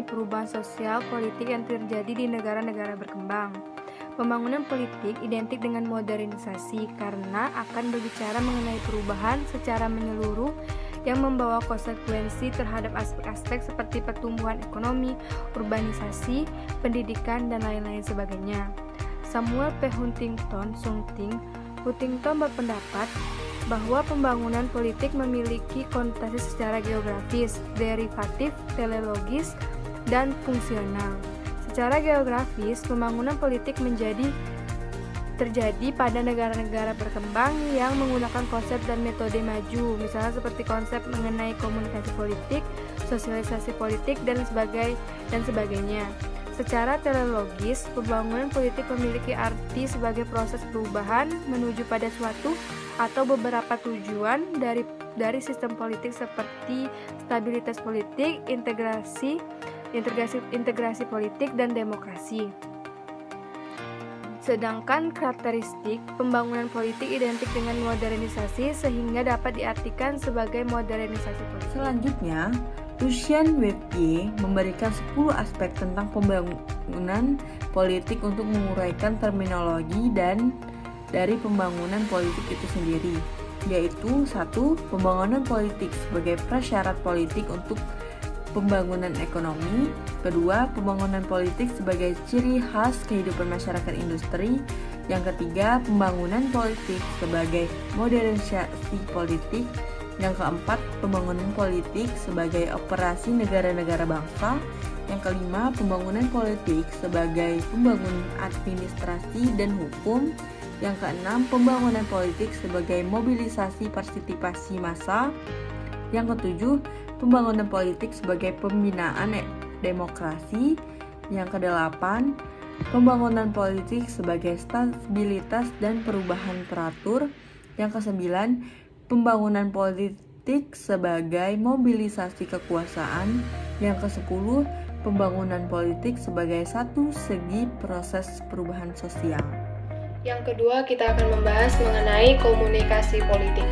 perubahan sosial politik yang terjadi di negara-negara berkembang. Pembangunan politik identik dengan modernisasi karena akan berbicara mengenai perubahan secara menyeluruh yang membawa konsekuensi terhadap aspek-aspek seperti pertumbuhan ekonomi, urbanisasi, pendidikan, dan lain-lain sebagainya. Samuel P. Huntington berpendapat bahwa pembangunan politik memiliki konotasi secara geografis, derivatif, teleologis, dan fungsional. Secara geografis, pembangunan politik terjadi pada negara-negara berkembang yang menggunakan konsep dan metode maju, misalnya seperti konsep mengenai komunikasi politik, sosialisasi politik, dan sebagainya. Secara teleologis, pembangunan politik memiliki arti sebagai proses perubahan menuju pada suatu atau beberapa tujuan dari sistem politik seperti stabilitas politik, integrasi politik, dan demokrasi. Sedangkan karakteristik pembangunan politik identik dengan modernisasi sehingga dapat diartikan sebagai modernisasi politik. Selanjutnya, Lucien Webke memberikan 10 aspek tentang pembangunan politik untuk menguraikan terminologi dan dari pembangunan politik itu sendiri, yaitu 1. Pembangunan politik sebagai prasyarat politik untuk pembangunan ekonomi. Kedua, pembangunan politik sebagai ciri khas kehidupan masyarakat industri. Yang ketiga, pembangunan politik sebagai modernisasi politik. Yang keempat, pembangunan politik sebagai operasi negara-negara bangsa. Yang kelima, pembangunan politik sebagai pembangunan administrasi dan hukum. Yang keenam, pembangunan politik sebagai mobilisasi partisipasi massa. Yang ketujuh, pembangunan politik sebagai pembinaan demokrasi. Yang kedelapan, pembangunan politik sebagai stabilitas dan perubahan teratur. Yang kesembilan, pembangunan politik sebagai mobilisasi kekuasaan. Yang kesepuluh, pembangunan politik sebagai satu segi proses perubahan sosial. Yang kedua, kita akan membahas mengenai komunikasi politik.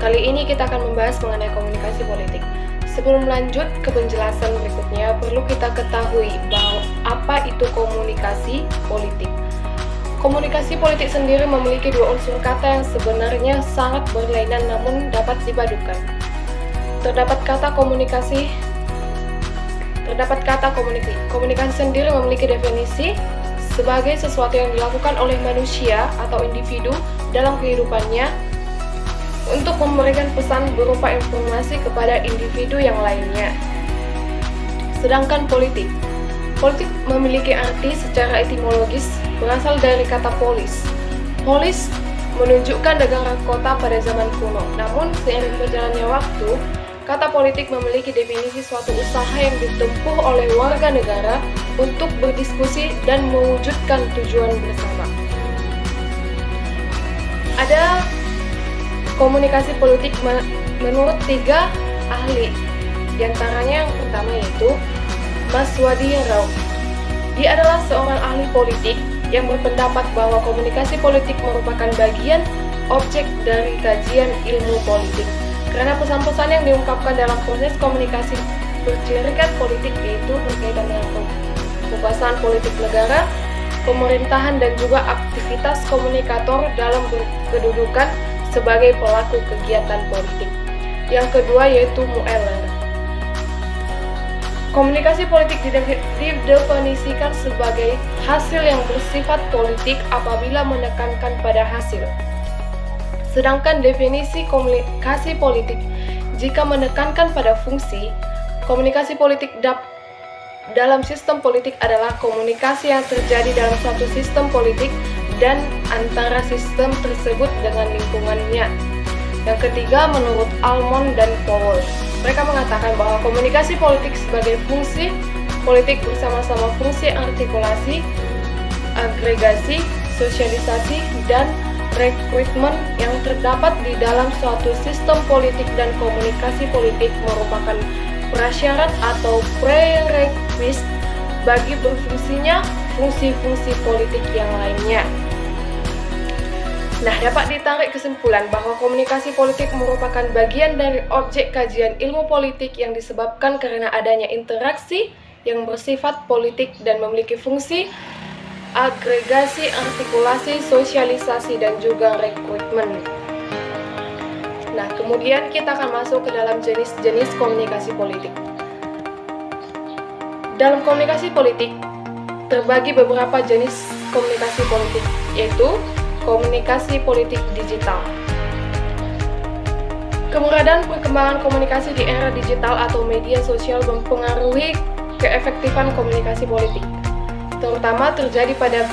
Kali ini kita akan membahas mengenai komunikasi politik. Sebelum lanjut ke penjelasan berikutnya, perlu kita ketahui bahwa apa itu komunikasi politik. Komunikasi politik sendiri memiliki dua unsur kata yang sebenarnya sangat berlainan namun dapat dipadukan. Terdapat kata komunikasi. Komunikasi sendiri memiliki definisi sebagai sesuatu yang dilakukan oleh manusia atau individu dalam kehidupannya untuk memberikan pesan berupa informasi kepada individu yang lainnya. Sedangkan politik memiliki arti secara etimologis berasal dari kata polis. Polis menunjukkan negara kota pada zaman kuno. Namun seiring berjalannya waktu, kata politik memiliki definisi suatu usaha yang ditempuh oleh warga negara untuk berdiskusi dan mewujudkan tujuan bersama. Ada komunikasi politik menurut 3 ahli. Di antaranya yang pertama yaitu Maswadi Rao. Dia adalah seorang ahli politik yang berpendapat bahwa komunikasi politik merupakan bagian objek dari kajian ilmu politik. Karena pesan-pesan yang diungkapkan dalam proses komunikasi bercirikan politik yaitu berkaitan dengan kekuasaan politik negara, pemerintahan, dan juga aktivitas komunikator dalam kedudukan sebagai pelaku kegiatan politik. Yang kedua yaitu Mueller. Komunikasi politik didefinisikan sebagai hasil yang bersifat politik apabila menekankan pada hasil. Sedangkan definisi komunikasi politik jika menekankan pada fungsi, komunikasi politik dalam sistem politik adalah komunikasi yang terjadi dalam suatu sistem politik dan antara sistem tersebut dengan lingkungannya. Yang ketiga, menurut Almond dan Powell, mereka mengatakan bahwa komunikasi politik sebagai fungsi politik bersama-sama fungsi artikulasi, agregasi, sosialisasi, dan rekrutmen yang terdapat di dalam suatu sistem politik, dan komunikasi politik merupakan prasyarat atau prerequisite bagi berfungsinya fungsi-fungsi politik yang lainnya. Nah, dapat ditarik kesimpulan bahwa komunikasi politik merupakan bagian dari objek kajian ilmu politik yang disebabkan karena adanya interaksi yang bersifat politik dan memiliki fungsi agregasi, artikulasi, sosialisasi, dan juga rekrutmen. Nah, kemudian kita akan masuk ke dalam jenis-jenis komunikasi politik. Dalam komunikasi politik, terbagi beberapa jenis komunikasi politik, yaitu komunikasi politik digital. Keberadaan perkembangan komunikasi di era digital atau media sosial mempengaruhi keefektifan komunikasi politik, terutama terjadi pada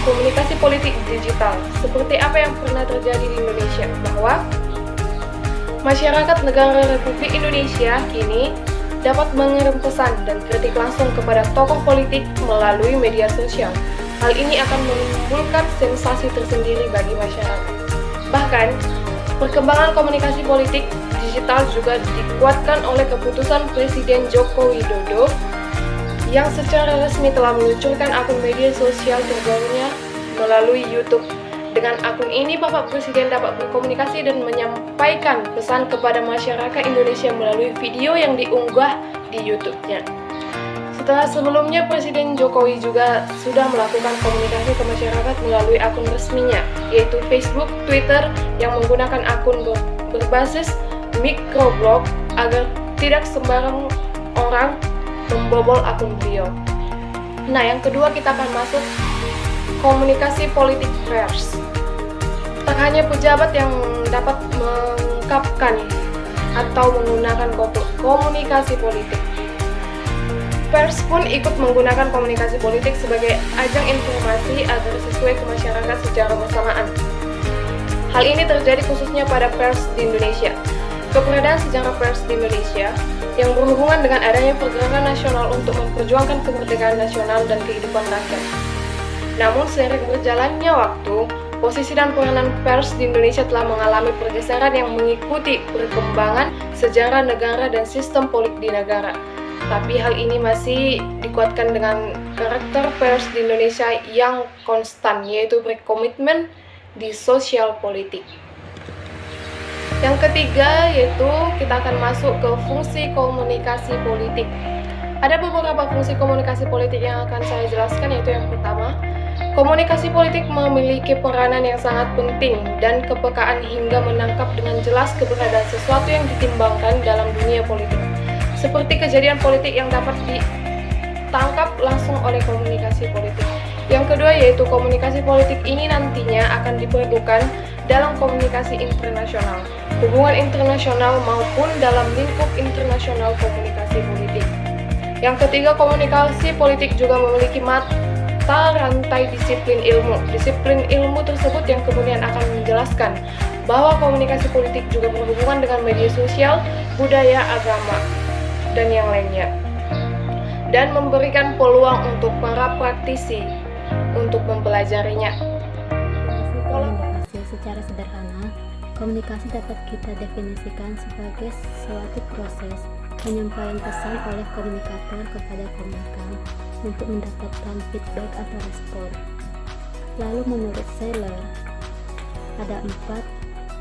komunikasi politik digital, seperti apa yang pernah terjadi di Indonesia, bahwa masyarakat negara Republik Indonesia kini dapat mengirim pesan dan kritik langsung kepada tokoh politik melalui media sosial. Hal ini akan menimbulkan sensasi tersendiri bagi masyarakat. Bahkan, perkembangan komunikasi politik digital juga dikuatkan oleh keputusan Presiden Joko Widodo yang secara resmi telah meluncurkan akun media sosial terbarunya melalui YouTube. Dengan akun ini, Bapak Presiden dapat berkomunikasi dan menyampaikan pesan kepada masyarakat Indonesia melalui video yang diunggah di YouTube-nya. Setelah sebelumnya, Presiden Jokowi juga sudah melakukan komunikasi ke masyarakat melalui akun resminya, yaitu Facebook, Twitter, yang menggunakan akun berbasis microblog agar tidak sembarang orang membobol akun beliau. Nah, yang kedua kita akan masuk komunikasi politik pers. Tak hanya pejabat yang dapat mengungkapkan atau menggunakan komunikasi politik, pers pun ikut menggunakan komunikasi politik sebagai ajang informasi agar sesuai ke masyarakat secara bersamaan. Hal ini terjadi khususnya pada pers di Indonesia. Keberadaan sejarah pers di Indonesia yang berhubungan dengan adanya pergerakan nasional untuk memperjuangkan kemerdekaan nasional dan kehidupan rakyat. Namun seiring berjalannya waktu, posisi dan peranan pers di Indonesia telah mengalami pergeseran yang mengikuti perkembangan sejarah negara dan sistem politik di negara. Tapi hal ini masih dikuatkan dengan karakter pers di Indonesia yang konstan, yaitu berkomitmen di sosial politik. Yang ketiga yaitu kita akan masuk ke fungsi komunikasi politik. Ada beberapa fungsi komunikasi politik yang akan saya jelaskan, yaitu yang pertama, komunikasi politik memiliki peranan yang sangat penting dan kepekaan hingga menangkap dengan jelas keberadaan sesuatu yang ditimbangkan dalam dunia politik, seperti kejadian politik yang dapat ditangkap langsung oleh komunikasi politik. Yang kedua yaitu komunikasi politik ini nantinya akan diperlukan dalam komunikasi internasional, hubungan internasional maupun dalam lingkup internasional komunikasi politik. Yang ketiga, komunikasi politik juga memiliki mata rantai disiplin ilmu. Disiplin ilmu tersebut yang kemudian akan menjelaskan bahwa komunikasi politik juga berhubungan dengan media sosial, budaya, agama, dan yang lainnya, dan memberikan peluang untuk para praktisi untuk mempelajarinya. Komunikasi secara sederhana, komunikasi dapat kita definisikan sebagai suatu proses penyampaian pesan oleh komunikator kepada komunikan untuk mendapatkan feedback atau respon. Lalu menurut Seiler, ada 4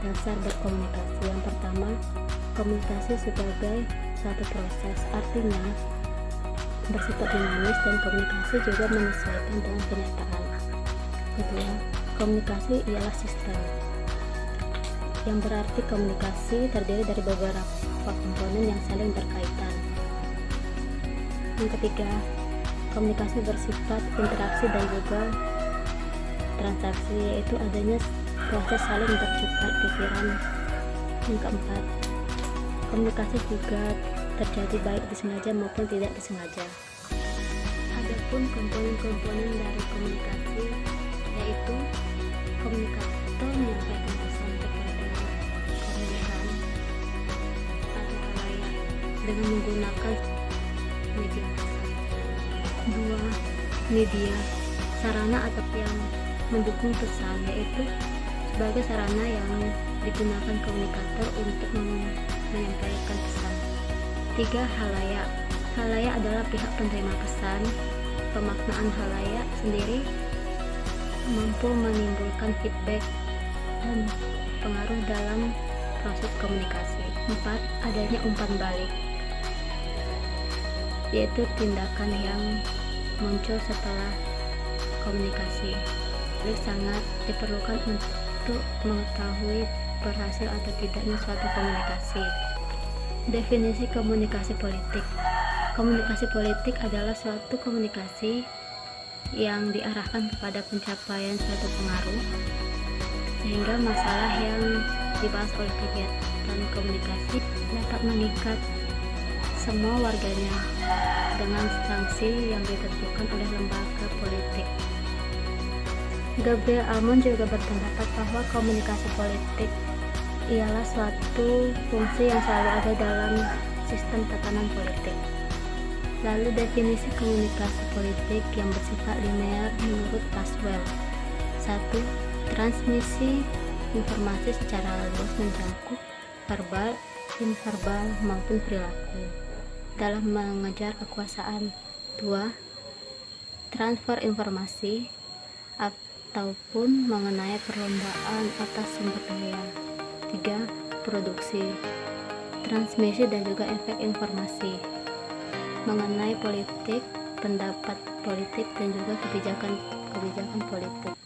dasar berkomunikasi. Yang pertama, komunikasi sebagai suatu proses, artinya bersifat dinamis dan komunikasi juga menyesuaikan dengan kenyataan. Kedua, komunikasi ialah sistem, yang berarti komunikasi terdiri dari beberapa komponen yang saling berkaitan. Yang ketiga, komunikasi bersifat interaksi dan juga transaksi, yaitu adanya proses saling bertukar pikiran. Yang keempat, komunikasi juga terjadi baik disengaja maupun tidak disengaja. Adapun komponen-komponen dari komunikasi yaitu komunikator menyampaikan pesan kepada komunikan atau halayak dengan menggunakan media massa. 2. Media sarana atau yang mendukung pesan, yaitu sebagai sarana yang digunakan komunikator untuk menyampaikan pesan. 3. Halayak. Halayak adalah pihak penerima pesan. Pemaknaan halayak sendiri mampu menimbulkan feedback dan pengaruh dalam proses komunikasi. 4. Adanya umpan balik. yaitu tindakan yang muncul setelah komunikasi. Jadi sangat diperlukan untuk mengetahui berhasil atau tidaknya suatu komunikasi. Definisi komunikasi politik. Komunikasi politik adalah suatu komunikasi yang diarahkan kepada pencapaian suatu pengaruh, sehingga masalah yang dibahas oleh kegiatan komunikasi dapat mengikat semua warganya dengan sanksi yang ditentukan oleh lembaga politik. Gabriel Almond juga berpendapat bahwa komunikasi politik ialah suatu fungsi yang selalu ada dalam sistem tatanan politik. Lalu definisi komunikasi politik yang bersifat linear menurut Laswell. 1. Transmisi informasi secara luas mencakup verbal, inverbal maupun perilaku dalam mengejar kekuasaan. 2. Transfer informasi ataupun mengenai perlombaan atas sumber daya. 3. Produksi, transmisi dan juga efek informasi mengenai politik, pendapat politik dan juga kebijakan politik.